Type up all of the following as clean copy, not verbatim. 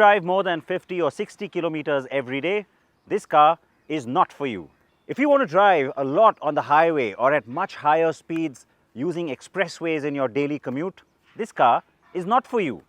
drive more than 50 or 60 kilometers every day, this car is not for you. If you want to drive a lot on the highway or at much higher speeds using expressways in your daily commute, this car is not for you.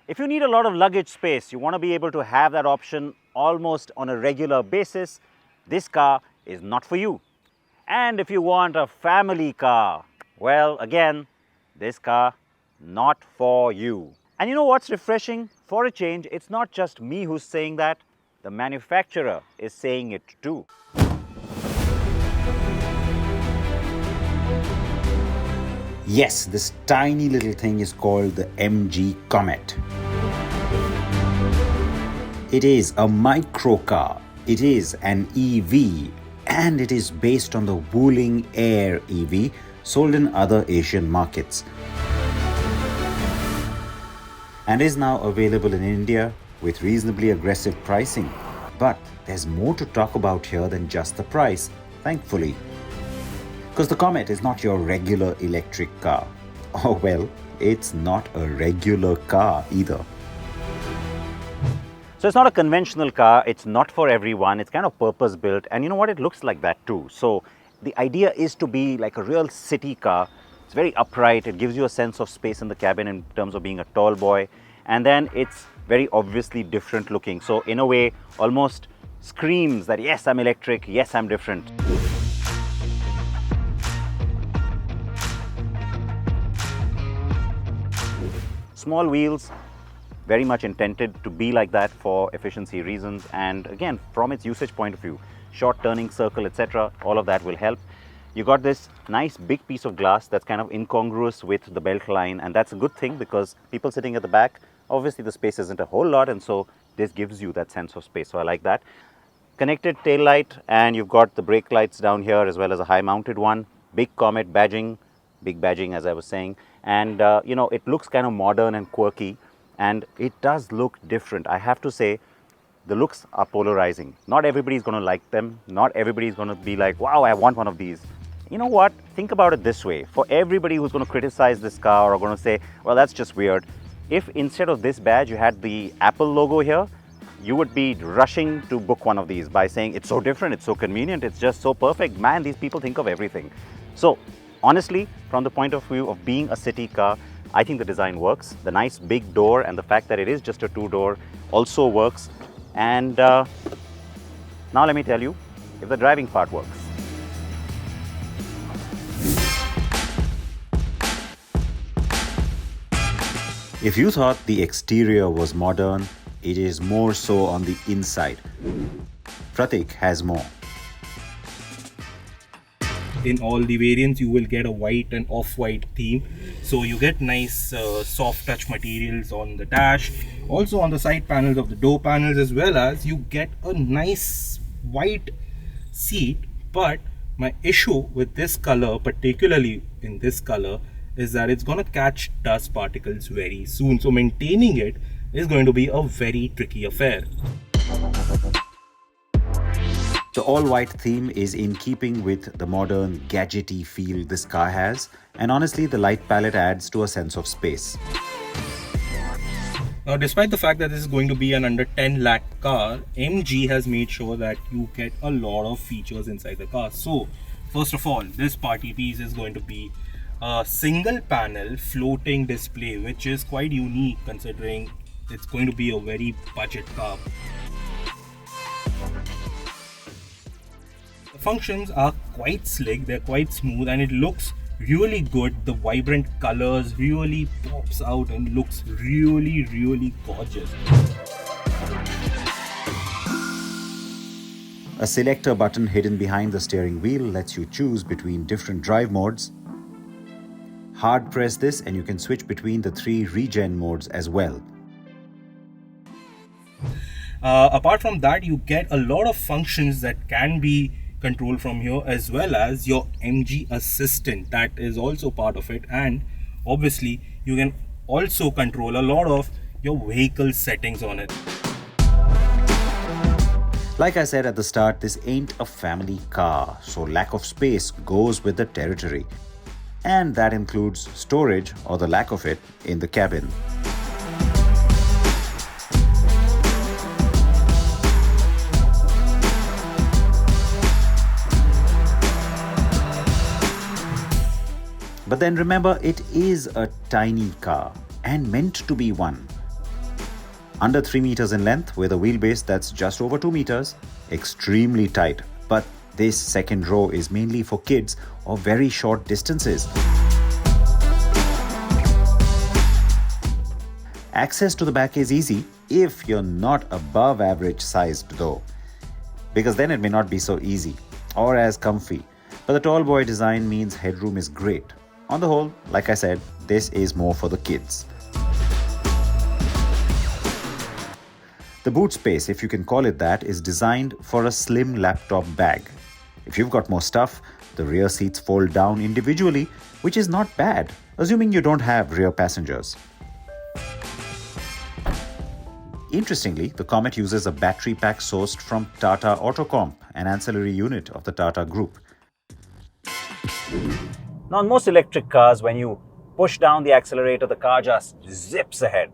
If you need a lot of luggage space, you want to be able to have that option almost on a regular basis, this car is not for you. And if you want a family car, well, again, this car, not for you. And you know what's refreshing? For a change, it's not just me who's saying that, the manufacturer is saying it too. Yes, this tiny little thing is called the MG Comet. It is a micro car, it is an EV, and it is based on the Wuling Air EV sold in other Asian markets, and is now available in India with reasonably aggressive pricing. But there's more to talk about here than just the price, thankfully. Because the Comet is not your regular electric car. Oh well, it's not a regular car either. So it's not a conventional car, it's not for everyone, it's kind of purpose built, and you know what, it looks like that too. So the idea is to be like a real city car. It's very upright, it gives you a sense of space in the cabin in terms of being a tall boy, and then it's very obviously different looking. So in a way, almost screams that yes, I'm electric, yes, I'm different. Small wheels, very much intended to be like that for efficiency reasons, and again, from its usage point of view, short turning circle, etc., all of that will help. You got this nice big piece of glass that's kind of incongruous with the belt line, and that's a good thing because people sitting at the back, obviously the space isn't a whole lot, and so this gives you that sense of space, so I like that. Connected tail light, and you've got the brake lights down here as well as a high mounted one. Big Comet badging, big badging as I was saying, and you know, it looks kind of modern and quirky, and it does look different. I have to say, the looks are polarizing. Not everybody's going to like them, not everybody's going to be like, wow, I want one of these. You know what, think about it this way, for everybody who's going to criticize this car or going to say, well, that's just weird, if instead of this badge you had the Apple logo here, you would be rushing to book one of these by saying, it's so different, it's so convenient, it's just so perfect, man, these people think of everything. So honestly, from the point of view of being a city car, I think the design works. The nice big door and the fact that it is just a two-door also works. And now let me tell you if the driving part works. If you thought the exterior was modern, it is more so on the inside. Pratik has more. In all the variants, you will get a white and off-white theme, so you get nice soft touch materials on the dash, also on the side panels of the door panels, as well as you get a nice white seat. But my issue with this color, particularly in this color, is that it's going to catch dust particles very soon, so maintaining it is going to be a very tricky affair. The all-white theme is in keeping with the modern gadgety feel this car has, and honestly the light palette adds to a sense of space. Now, despite the fact that this is going to be an under 10 lakh car, MG has made sure that you get a lot of features inside the car. So first of all, this party piece is going to be a single panel floating display, which is quite unique considering it's going to be a very budget car. The functions are quite slick, they're quite smooth, and it looks really good. The vibrant colors really pops out and looks really gorgeous. A selector button hidden behind the steering wheel lets you choose between different drive modes. Hard press this and you can switch between the 3 regen modes as well. Apart from that, you get a lot of functions that can be controlled from here, as well as your MG Assistant that is also part of it, and obviously you can also control a lot of your vehicle settings on it. Like I said at the start, this ain't a family car, so lack of space goes with the territory. And that includes storage, or the lack of it, in the cabin. then remember, it is a tiny car and meant to be one. Under 3 meters in length with a wheelbase that's just over 2 meters, extremely tight. But this second row is mainly for kids or very short distances. Access to the back is easy if you're not above average sized though, because then it may not be so easy or as comfy. But the tall boy design means headroom is great. On the whole, like I said, this is more for the kids. The boot space, if you can call it that, is designed for a slim laptop bag. If you've got more stuff, the rear seats fold down individually, which is not bad, assuming you don't have rear passengers. Interestingly, the Comet uses a battery pack sourced from Tata Autocomp, an ancillary unit of the Tata Group. Now, in most electric cars, when you push down the accelerator, the car just zips ahead.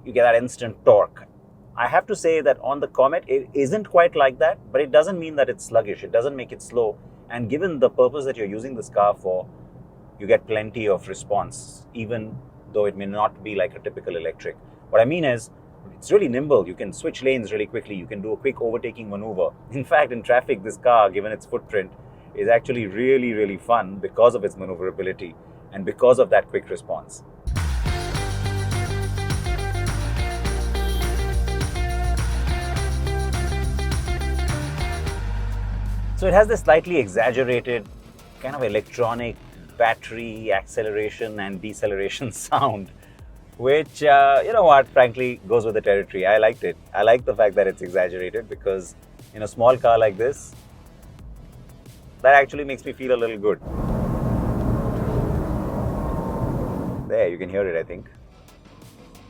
You get that instant torque. I have to say that on the Comet, it isn't quite like that, but it doesn't mean that it's sluggish. It doesn't make it slow. And given the purpose that you're using this car for, you get plenty of response, even though it may not be like a typical electric. What I mean is, it's really nimble. You can switch lanes really quickly. You can do a quick overtaking maneuver. In fact, in traffic, this car, given its footprint, is actually really, really fun because of its maneuverability and because of that quick response. So it has this slightly exaggerated kind of electronic battery acceleration and deceleration sound, which, you know what, frankly, goes with the territory. I liked it. I like the fact that it's exaggerated because in a small car like this, that actually makes me feel a little good. There, you can hear it, I think.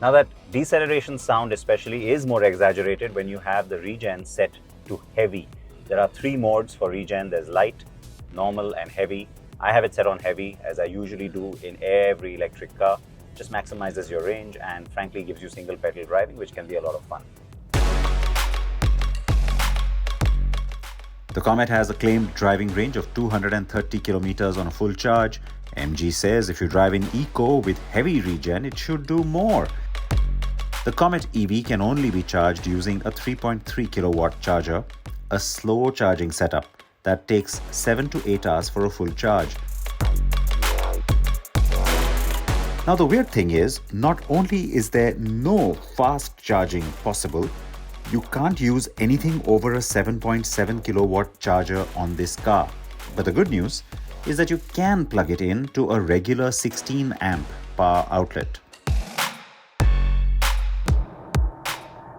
Now that deceleration sound especially is more exaggerated when you have the regen set to heavy. There are 3 modes for regen. There's light, normal and heavy. I have it set on heavy, as I usually do in every electric car. Just maximizes your range and frankly gives you single pedal driving, which can be a lot of fun. The Comet has a claimed driving range of 230 kilometers on a full charge. MG says if you drive in eco with heavy regen, it should do more. The Comet EV can only be charged using a 3.3 kilowatt charger, a slow charging setup that takes 7 to 8 hours for a full charge. Now the weird thing is, not only is there no fast charging possible, you can't use anything over a 7.7 kilowatt charger on this car. But the good news is that you can plug it in to a regular 16 amp power outlet.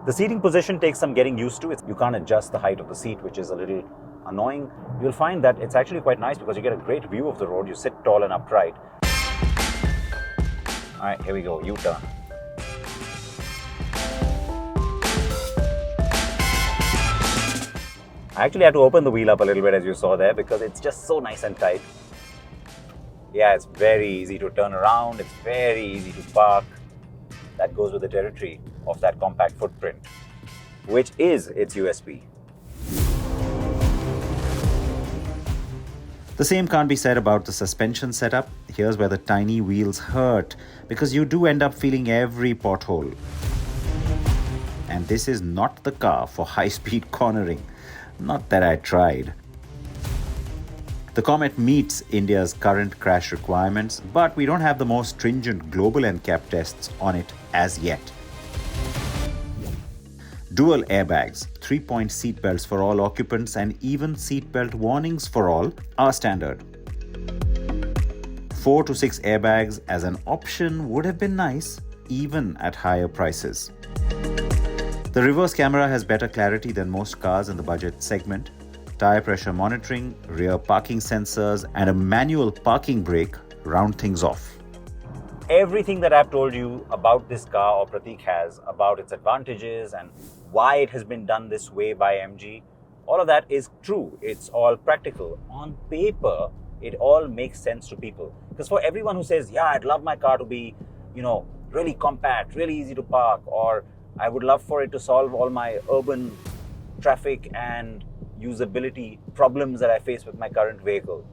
The seating position takes some getting used to. You can't adjust the height of the seat, which is a little annoying. You'll find that it's actually quite nice because you get a great view of the road. You sit tall and upright. All right, here we go, U-turn. I actually had to open the wheel up a little bit, as you saw there, because it's just so nice and tight. Yeah, it's very easy to turn around. It's very easy to park. That goes with the territory of that compact footprint, which is its USP. The same can't be said about the suspension setup. Here's where the tiny wheels hurt, because you do end up feeling every pothole. And this is not the car for high-speed cornering. Not that I tried. The Comet meets India's current crash requirements, but we don't have the most stringent global NCAP tests on it as yet. Dual airbags, 3-point seat belts for all occupants, and even seatbelt warnings for all are standard. 4 to 6 airbags as an option would have been nice, even at higher prices. The reverse camera has better clarity than most cars in the budget segment. Tire pressure monitoring, rear parking sensors, and a manual parking brake round things off. Everything that I've told you about this car, or Pratik has, about its advantages and why it has been done this way by MG, all of that is true. It's all practical. On paper, it all makes sense to people. Because for everyone who says, yeah, I'd love my car to be, really compact, really easy to park, or I would love for it to solve all my urban traffic and usability problems that I face with my current vehicle.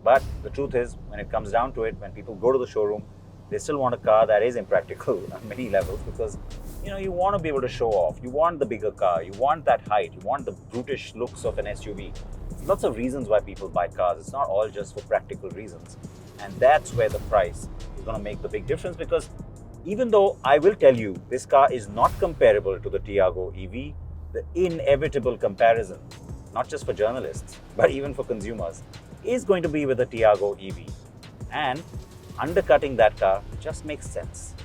But the truth is, when it comes down to it, when people go to the showroom, they still want a car that is impractical on many levels, because you want to be able to show off. You want the bigger car. You want that height. You want the brutish looks of an SUV. Lots of reasons why people buy cars. It's not all just for practical reasons. And that's where the price is going to make the big difference, because even though I will tell you this car is not comparable to the Tiago EV, the inevitable comparison, not just for journalists, but even for consumers, is going to be with the Tiago EV. And undercutting that car just makes sense.